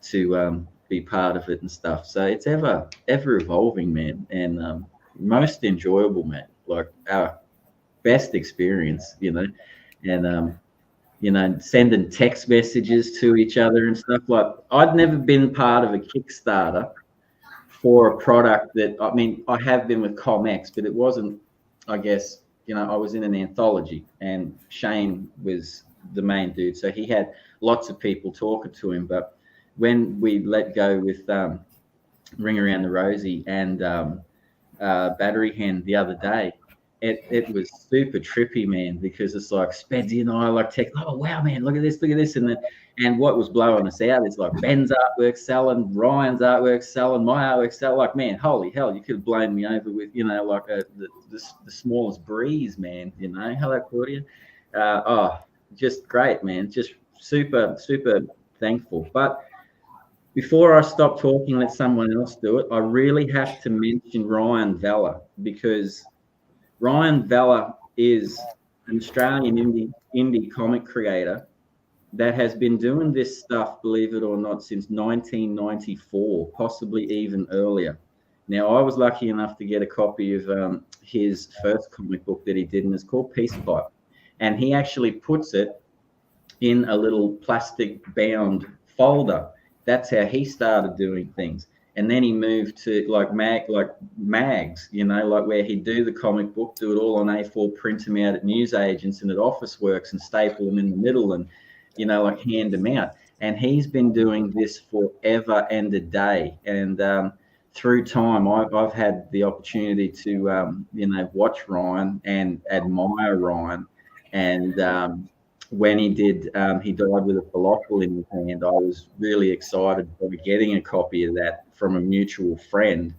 to be part of it and stuff. So it's ever evolving, man, and most enjoyable, man, like our best experience, you know. And you know, sending text messages to each other and stuff. Like, I'd never been part of a Kickstarter for a product that, I mean, I have been with Comx, but it wasn't, I guess, you know, I was in an anthology and Shane was the main dude, so he had lots of people talking to him. But when we let go with Ring Around the Rosie and Battery Hen the other day, it was super trippy, man, because it's like Spedsy and I like text, oh wow, man, look at this, and what was blowing us out is like Ben's artwork selling, Ryan's artwork selling, my artwork selling. Like, man, holy hell, you could have blown me over with, you know, like the smallest breeze, man. You know, hello Claudia. Oh, just great, man. Just super thankful. But before I stop talking, let someone else do it. I really have to mention Ryan Vella, because Ryan Vella is an Australian indie comic creator that has been doing this stuff, believe it or not, since 1994, possibly even earlier. Now, I was lucky enough to get a copy of his first comic book that he did, and it's called Peace Pipe. And he actually puts it in a little plastic-bound folder. That's how he started doing things. And then he moved to like mags, you know, like where he'd do the comic book, do it all on A4, print them out at newsagents and at Officeworks and staple them in the middle and, you know, like hand them out. And he's been doing this forever and a day. And through time, I've had the opportunity to, you know, watch Ryan and admire Ryan. And when he did, he died with a falafel in his hand. I was really excited by getting a copy of that from a mutual friend.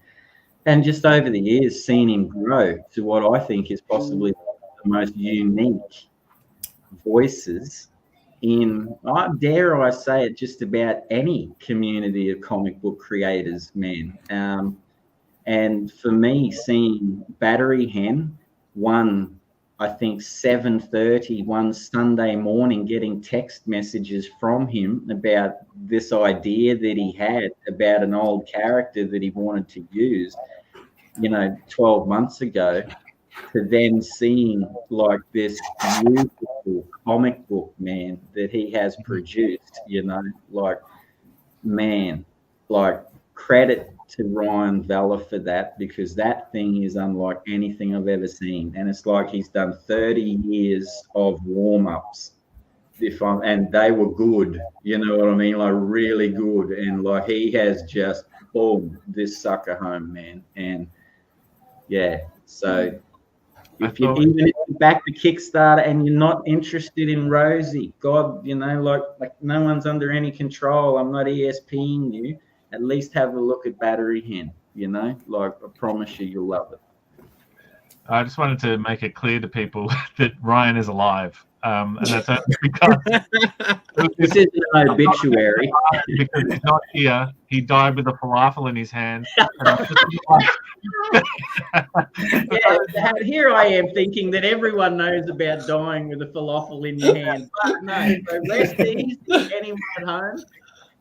And just over the years, seeing him grow to what I think is possibly the most unique voices in, dare I say it, just about any community of comic book creators, man. And for me, seeing Battery Hen, I think 7:30 one Sunday morning, getting text messages from him about this idea that he had about an old character that he wanted to use, you know, 12 months ago, to then seeing like this beautiful comic book, man, that he has produced, you know, like, man, like, credit to Ryan Vella for that, because that thing is unlike anything I've ever seen. And it's like he's done 30 years of warm-ups, and they were good, you know what I mean, like really good. And like he has just boom this sucker home, man. And yeah, so if you're back to Kickstarter and you're not interested in Rosie, God, you know, like no one's under any control, I'm not ESPing you, at least have a look at Battery Hen, you know, like I promise you'll love it. I just wanted to make it clear to people that Ryan is alive. And that's only because this is an obituary. Because he's not here. He died with a falafel in his hand. Yeah, here I am thinking that everyone knows about dying with a falafel in your hand. But no, so rest easy, anyone at home.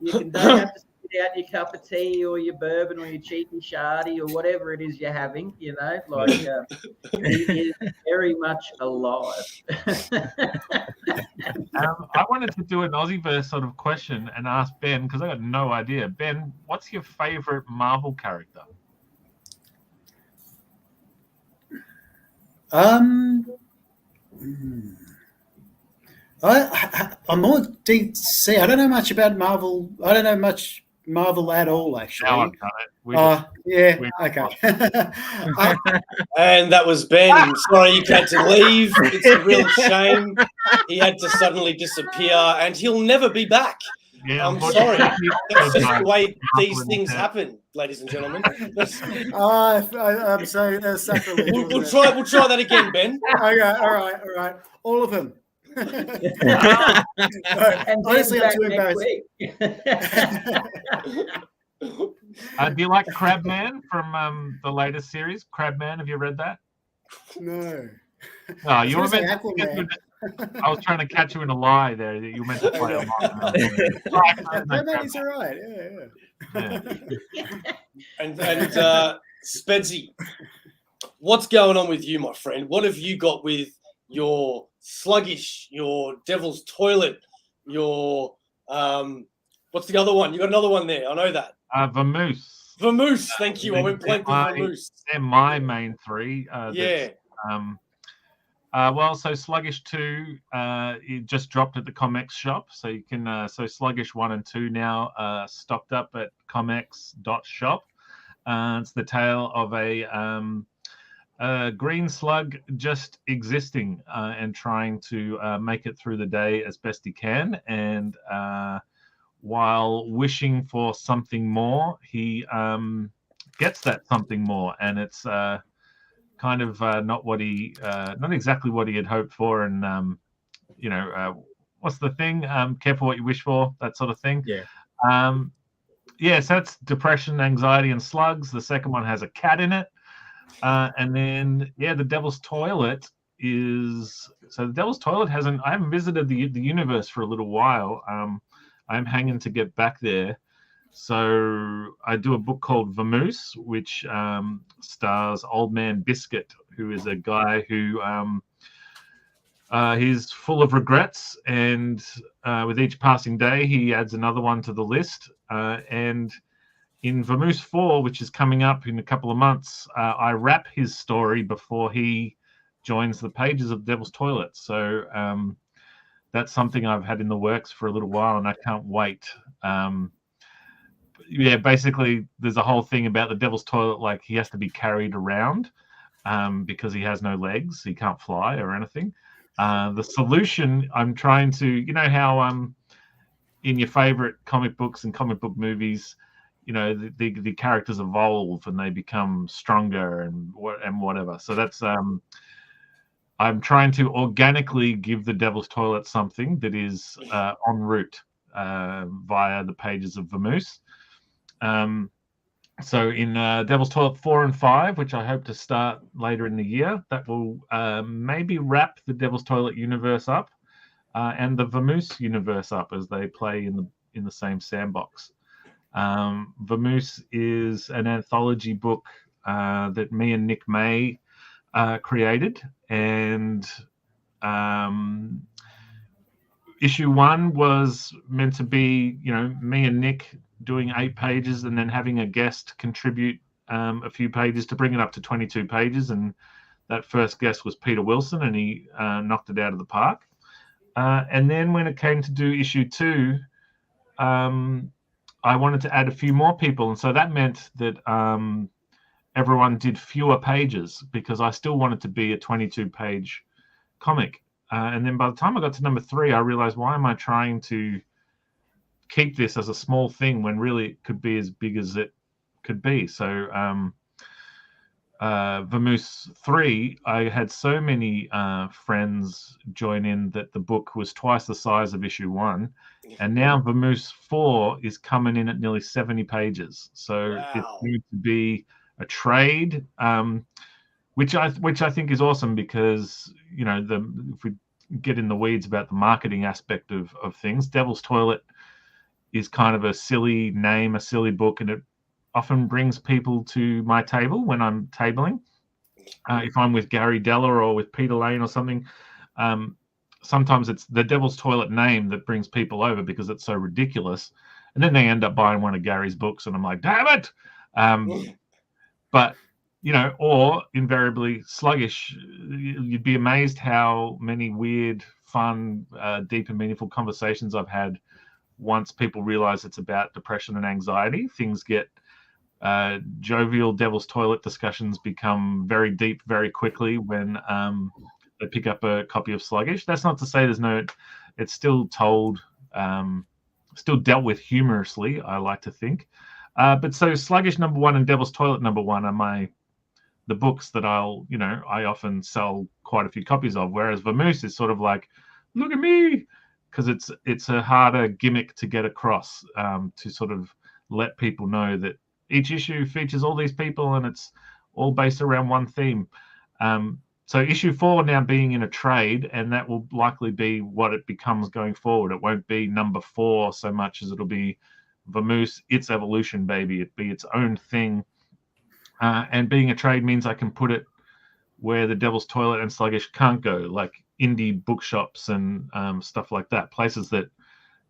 Don't have to out your cup of tea or your bourbon or your cheeky shardy or whatever it is you're having, you know, like he is very much alive. I wanted to do an AussieVerse sort of question and ask Ben, because I got no idea. Ben, what's your favorite Marvel character? I'm more DC. I don't know much about Marvel. I don't know much Marvel at all, actually. Now I've done it. Okay. And that was Ben. Sorry you had to leave. It's a real shame. He had to suddenly disappear, and he'll never be back. Yeah, I'm sorry. That's just the way these things happen, ladies and gentlemen. I'm so sacrilege. We'll try that again, Ben. Okay, all right. All of them. Honestly, I'm too embarrassed. Do you like Crabman from the latest series? Crabman, have you read that? No. Oh, you were meant to, I was trying to catch you in a lie there. You were meant to play a Crabman is all right. Yeah. And Spedsy, what's going on with you, my friend? What have you got with your Sluggish, your Devil's Toilet, your what's the other one? You got another one there. I know that. Vamoose. Vamoose, thank you. I went blank with Vamoose. They're my main three. Yeah. Well, so Sluggish 2, it just dropped at the Comx shop. So you can so Sluggish 1 and 2 now stocked up at comx.shop. It's the tale of a green slug just existing and trying to make it through the day as best he can. And while wishing for something more, he gets that something more. And it's kind of not exactly what he had hoped for. And, you know, what's the thing? Careful what you wish for, that sort of thing. Yeah. yes, that's depression, anxiety, and slugs. The second one has a cat in it. And then, yeah, the Devil's Toilet is... So the Devil's Toilet hasn't... I haven't visited the universe for a little while. I'm hanging to get back there. So I do a book called Vamoose, which stars Old Man Biscuit, who is a guy who... he's full of regrets, and with each passing day, he adds another one to the list. And in Vamoose 4, which is coming up in a couple of months, I wrap his story before he joins the pages of Devil's Toilet. So that's something I've had in the works for a little while, and I can't wait. Yeah, basically, there's a whole thing about the Devil's Toilet, like he has to be carried around because he has no legs, he can't fly or anything. The solution, I'm trying to, you know how in your favorite comic books and comic book movies, you know, the characters evolve and they become stronger and whatever. So that's I'm trying to organically give the Devil's Toilet something that is en route via the pages of Vamoose. So in Devil's Toilet 4 and 5, which I hope to start later in the year, that will maybe wrap the Devil's Toilet universe up and the Vamoose universe up as they play in the same sandbox. Vamoose is an anthology book that me and Nick May created, and issue 1 was meant to be, you know, me and Nick doing 8 pages and then having a guest contribute a few pages to bring it up to 22 pages. And that first guest was Peter Wilson, and he knocked it out of the park. And then when it came to do issue 2, I wanted to add a few more people. And so that meant that everyone did fewer pages because I still wanted to be a 22-page comic. And then by the time I got to number 3, I realized, why am I trying to keep this as a small thing when really it could be as big as it could be? So Vamoose 3, I had so many friends join in that the book was twice the size of issue 1. And now Vamoose 4 is coming in at nearly 70 pages. So Wow. It's going to be a trade, which I think is awesome because, you know, if we get in the weeds about the marketing aspect of things, Devil's Toilet is kind of a silly name, a silly book, and it often brings people to my table when I'm tabling. If I'm with Gary Della or with Peter Lane or something, sometimes it's the Devil's Toilet name that brings people over because it's so ridiculous. And then they end up buying one of Gary's books, and I'm like, damn it! But, you know, or invariably Sluggish, you'd be amazed how many weird, fun, deep and meaningful conversations I've had once people realize it's about depression and anxiety. Things get jovial. Devil's Toilet discussions become very deep very quickly when they pick up a copy of Sluggish. That's not to say it's still told, still dealt with humorously, I like to think. But so Sluggish number 1 and Devil's Toilet number 1 are the books that I often sell quite a few copies of, whereas Vamoose is sort of like, look at me, because it's a harder gimmick to get across, to sort of let people know that each issue features all these people and it's all based around one theme. So issue 4 now being in a trade, and that will likely be what it becomes going forward. It won't be number 4 so much as it'll be Vamoose, its evolution, baby. It'd be its own thing. And being a trade means I can put it where the Devil's Toilet and Sluggish can't go, like indie bookshops and stuff like that, places that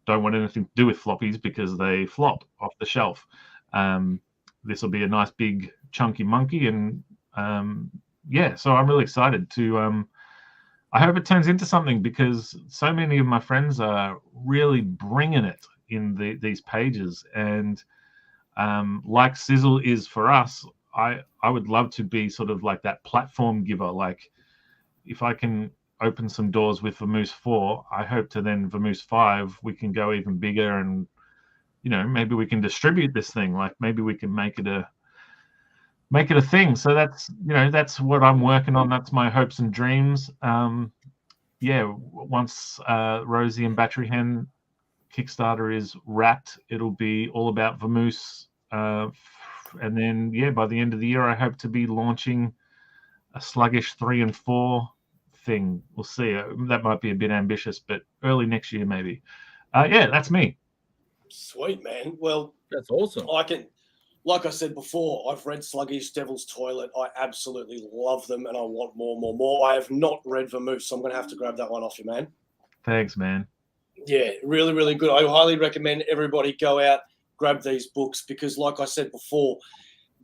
don't want anything to do with floppies because they flop off the shelf. This will be a nice big chunky monkey, and so I'm really excited to I hope it turns into something, because so many of my friends are really bringing it in these pages, and like Sizzle is for us, I would love to be sort of like that platform giver. Like if I can open some doors with Vamoose 4, I hope to then Vamoose 5 we can go even bigger, and maybe we can distribute this thing. Like maybe we can make it a thing. So that's what I'm working on. That's my hopes and dreams. Once Rosie and Battery Hen Kickstarter is wrapped, it'll be all about Vamoose. And then, yeah, by the end of the year, I hope to be launching a Sluggish 3 and 4 thing. We'll see. That might be a bit ambitious, but early next year, maybe. Yeah, that's me. Sweet, man. Well, That's awesome. Like I said before, I've read Sluggish, Devil's Toilet. I absolutely love them, and I want more. I have not read Vamoose, so I'm going to have to grab that one off you, man. Thanks, man. Yeah, really, really good. I highly recommend everybody go out, grab these books, because like I said before,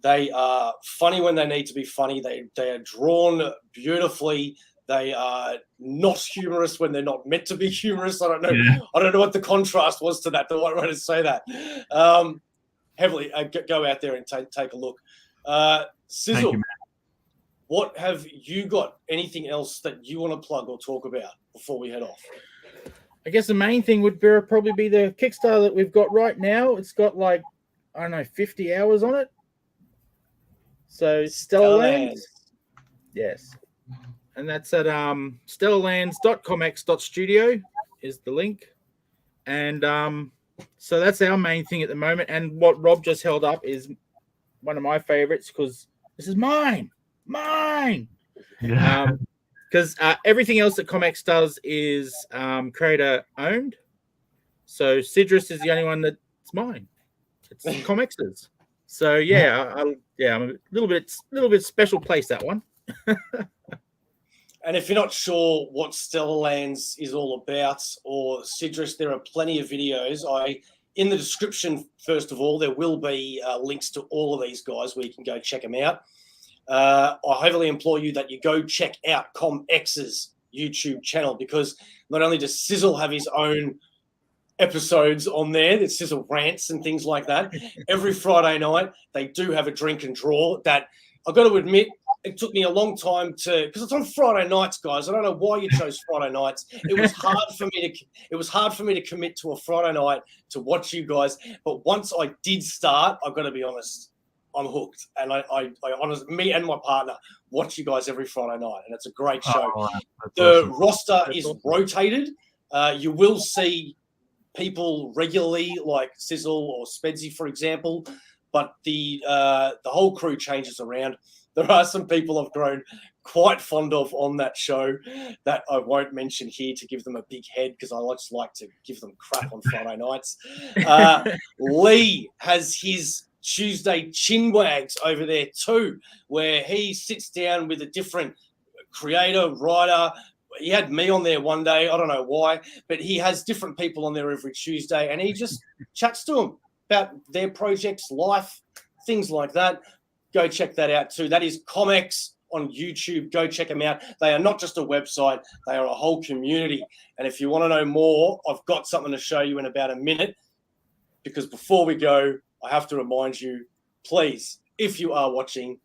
they are funny when they need to be funny. They are drawn beautifully. They are not humorous when they're not meant to be humorous. I don't know. Yeah. I don't know what the contrast was to that. The right way to say that. Heavily go out there and take a look. Syddall, you, what have you got? Anything else that you want to plug or talk about before we head off? I guess the main thing would probably be the Kickstarter that we've got right now. It's got 50 hours on it. So Stellar Lands. Yes. And that's at stellarlands.comx.studio is the link. And so that's our main thing at the moment. And what Rob just held up is one of my favorites because this is mine. Yeah. Because everything else that Comx does is creator owned. So Citrus is the only one that's mine. It's Comx's. So I'm a little bit special place, that one. And if you're not sure what Stellar Lands is all about or Citrus, there are plenty of videos. In the description, first of all, there will be links to all of these guys where you can go check them out. I heavily implore you that you go check out Comx's YouTube channel, because not only does Syddall have his own episodes on there, that Syddall rants and things like that. Every Friday night, they do have a drink and draw that I've got to admit, it took me a long time because it's on Friday nights, guys. I don't know why you chose Friday nights. It was hard for me to commit to a Friday night to watch you guys. But once I did start, I've got to be honest, I'm hooked. And I honestly, me and my partner watch you guys every Friday night, and it's a great show. The roster is rotated. You will see people regularly like Syddall or Spedsy, for example, but the whole crew changes around. There are some people I've grown quite fond of on that show that I won't mention here to give them a big head, because I just like to give them crap on Friday nights. Leigh has his Tuesday chinwags over there too, where he sits down with a different creator, writer. He had me on there one day. I don't know why, but he has different people on there every Tuesday, and he just chats to them about their projects, life, things like that. Go check that out too. That is Comx on YouTube. Go check them out. They are not just a website. They are a whole community. And if you want to know more, I've got something to show you in about a minute, because before we go, I have to remind you, please, if you are watching,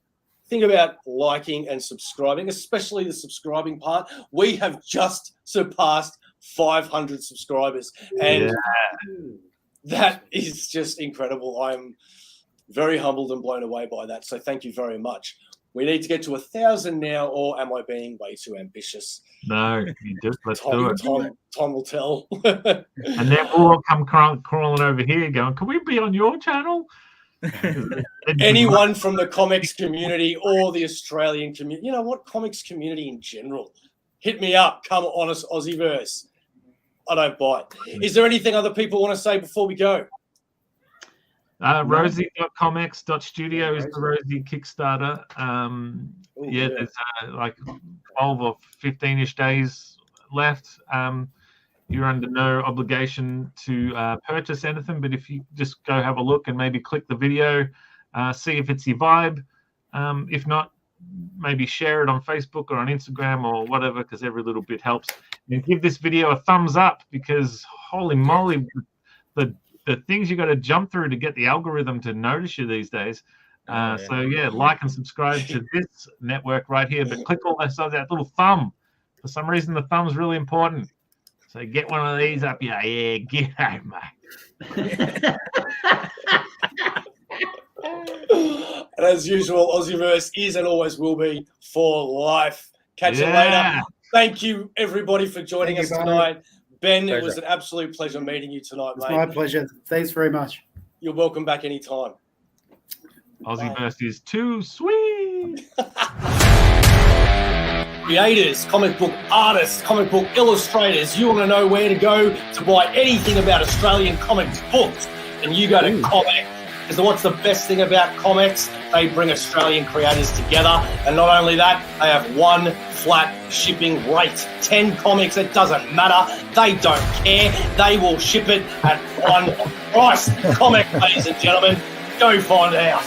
think about liking and subscribing, especially the subscribing part. We have just surpassed 500 subscribers, and that is just incredible. I'm very humbled and blown away by that. So thank you very much. We need to get to 1,000 now, or am I being way too ambitious? No, let's do it. Time will tell. And then we'll all come crawling over here going, can we be on your channel? Anyone from the comics community or the Australian community, you know what, comics community in general, hit me up. Come on us, AussieVerse. I don't bite. Is there anything other people want to say before we go? Rosie.comx.studio is the Rosie Kickstarter. There's like 12 or 15-ish days left. You're under no obligation to purchase anything, but if you just go have a look and maybe click the video, see if it's your vibe. If not, maybe share it on Facebook or on Instagram or whatever, because every little bit helps. And give this video a thumbs up, because holy moly, the things you got to jump through to get the algorithm to notice you these days. So like and subscribe to this network right here, but click all that little thumb. For some reason, the thumb's really important. So get one of these up. Yeah, get out, mate. And as usual, AussieVerse is and always will be for life. Catch you later. Thank you, everybody, for joining us tonight. Ben, it Pleasure. was an absolute pleasure meeting you tonight, It's mate. my pleasure. Thanks very much. You're welcome back anytime. AussieVerse is too sweet. Creators, comic book artists, comic book illustrators, you want to know where to go to buy anything about Australian comics books, and you go to Comx. Because what's the best thing about Comx? They bring Australian creators together, and not only that, they have one flat shipping rate. 10 comics, it doesn't matter. They don't care. They will ship it at one price. Comx, ladies and gentlemen, go find out.